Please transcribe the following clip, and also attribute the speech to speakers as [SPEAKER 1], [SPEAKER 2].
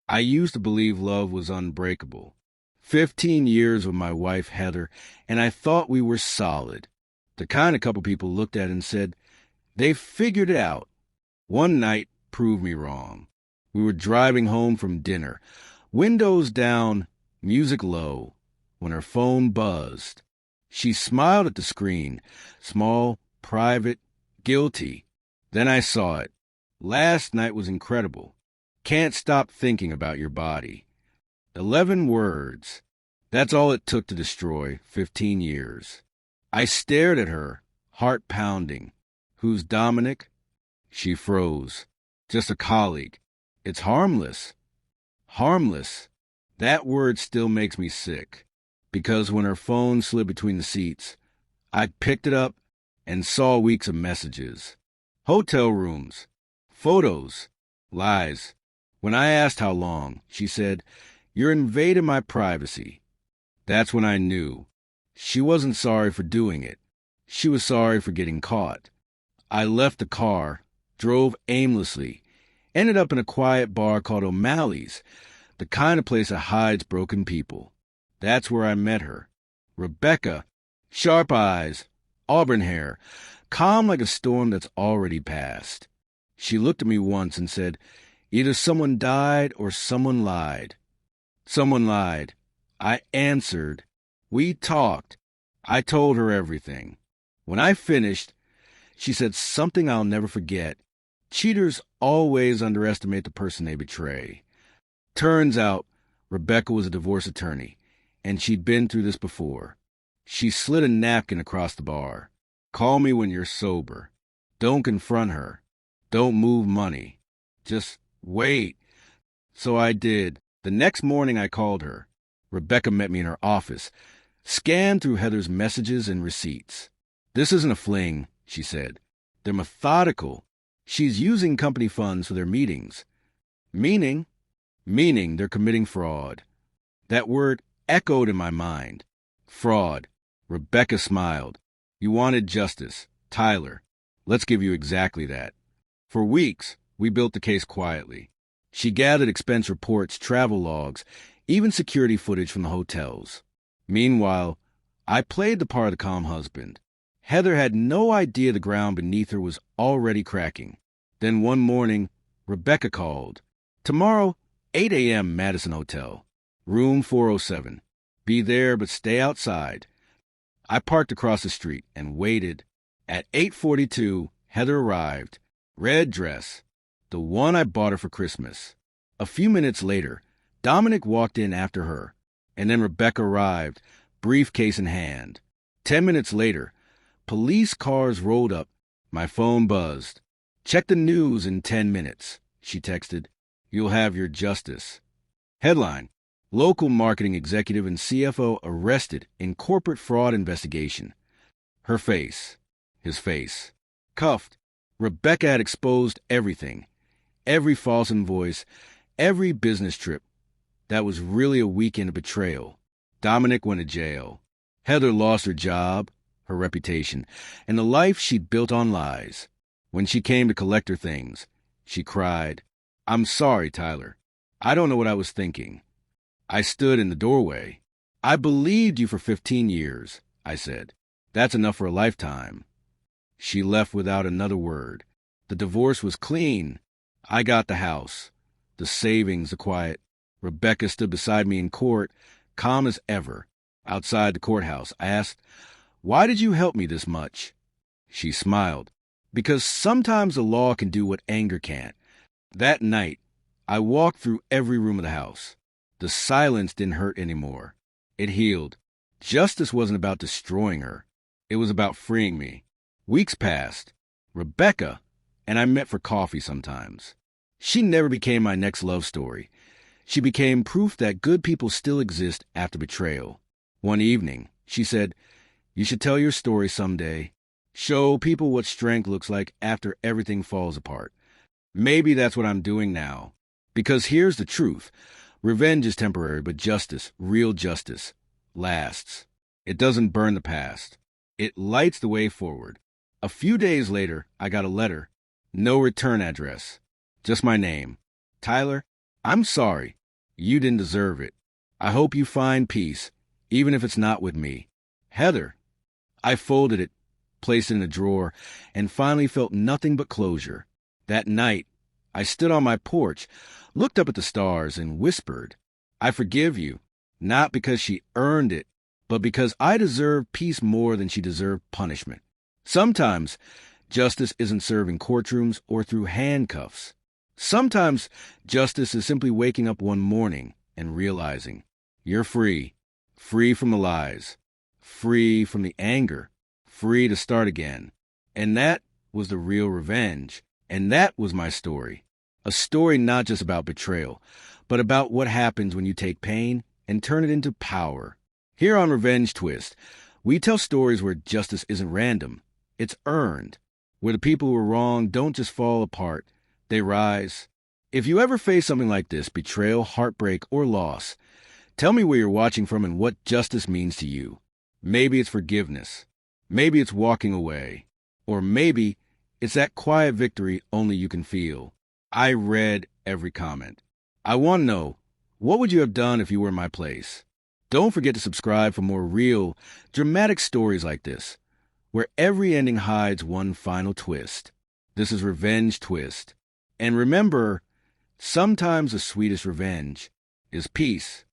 [SPEAKER 1] I used to believe love was unbreakable. 15 years with my wife, Heather, and I thought we were solid. The kind of couple people looked at and said, they've figured it out. One night proved me wrong. We were driving home from dinner, windows down, music low, when her phone buzzed. She smiled at the screen, small, private, guilty. Then I saw it. Last night was incredible. Can't stop thinking about your body. 11 words. That's all it took to destroy 15 years. I stared at her, heart pounding. Who's Dominic? She froze. Just a colleague. It's harmless. Harmless. That word still makes me sick. Because when her phone slid between the seats, I picked it up and saw weeks of messages. Hotel rooms. Photos. Lies. When I asked how long, she said, "You're invading my privacy." That's when I knew. She wasn't sorry for doing it. She was sorry for getting caught. I left the car, drove aimlessly, ended up in a quiet bar called O'Malley's, the kind of place that hides broken people. That's where I met her. Rebecca, sharp eyes, auburn hair, calm like a storm that's already passed. She looked at me once and said, "Either someone died or someone lied." Someone lied. I answered. We talked. I told her everything. When I finished, she said something I'll never forget. Cheaters always underestimate the person they betray. Turns out, Rebecca was a divorce attorney, and she'd been through this before. She slid a napkin across the bar. "Call me when you're sober. Don't confront her. Don't move money. Just wait." So I did. The next morning I called her. Rebecca met me in her office, scanned through Heather's messages and receipts. "This isn't a fling," she said. "They're methodical. She's using company funds for their meetings." Meaning they're committing fraud. That word echoed in my mind. Fraud. Rebecca smiled. "You wanted justice. Tyler, let's give you exactly that." For weeks, we built the case quietly. She gathered expense reports, travel logs, even security footage from the hotels. Meanwhile, I played the part of the calm husband. Heather had no idea the ground beneath her was already cracking. Then one morning, Rebecca called. "Tomorrow, 8 a.m. Madison Hotel. Room 407. Be there, but stay outside." I parked across the street and waited. At 8:42, Heather arrived. Red dress. The one I bought her for Christmas. A few minutes later, Dominic walked in after her, and then Rebecca arrived, briefcase in hand. 10 minutes later, police cars rolled up. My phone buzzed. "Check the news in 10 minutes, she texted. "You'll have your justice." Headline: Local marketing executive and CFO arrested in corporate fraud investigation. Her face. His face. Cuffed. Rebecca had exposed everything. Every false invoice. Every business trip. That was really a weekend of betrayal. Dominic went to jail. Heather lost her job, her reputation, and the life she'd built on lies. When she came to collect her things, she cried, "I'm sorry, Tyler. I don't know what I was thinking." I stood in the doorway. "I believed you for 15 years, I said. "That's enough for a lifetime." She left without another word. The divorce was clean. I got the house, the savings, the quiet. Rebecca stood beside me in court, calm as ever. Outside the courthouse, I asked, "Why did you help me this much?" She smiled. "Because sometimes the law can do what anger can't." That night, I walked through every room of the house. The silence didn't hurt anymore. It healed. Justice wasn't about destroying her. It was about freeing me. Weeks passed. Rebecca and I met for coffee sometimes. She never became my next love story. She became proof that good people still exist after betrayal. One evening, she said, "You should tell your story someday. Show people what strength looks like after everything falls apart." Maybe that's what I'm doing now. Because here's the truth. Revenge is temporary, but justice, real justice, lasts. It doesn't burn the past. It lights the way forward. A few days later, I got a letter. No return address. Just my name. Tyler, I'm sorry. You didn't deserve it. I hope you find peace, even if it's not with me. Heather. I folded it, placed it in a drawer, and finally felt nothing but closure. That night, I stood on my porch, looked up at the stars, and whispered, I forgive you, not because she earned it, but because I deserve peace more than she deserved punishment. Sometimes, justice isn't served in courtrooms or through handcuffs. Sometimes, justice is simply waking up one morning and realizing you're free, free from the lies, free from the anger, free to start again. And that was the real revenge. And that was my story. A story not just about betrayal, but about what happens when you take pain and turn it into power. Here on Revenge Twist, we tell stories where justice isn't random, it's earned, where the people who are wrong don't just fall apart, they rise. If you ever face something like this, betrayal, heartbreak, or loss, tell me where you're watching from and what justice means to you. Maybe it's forgiveness. Maybe it's walking away. Or maybe it's that quiet victory only you can feel. I read every comment. I want to know, what would you have done if you were in my place? Don't forget to subscribe for more real, dramatic stories like this, where every ending hides one final twist. This is Revenge Twist. And remember, sometimes the sweetest revenge is peace.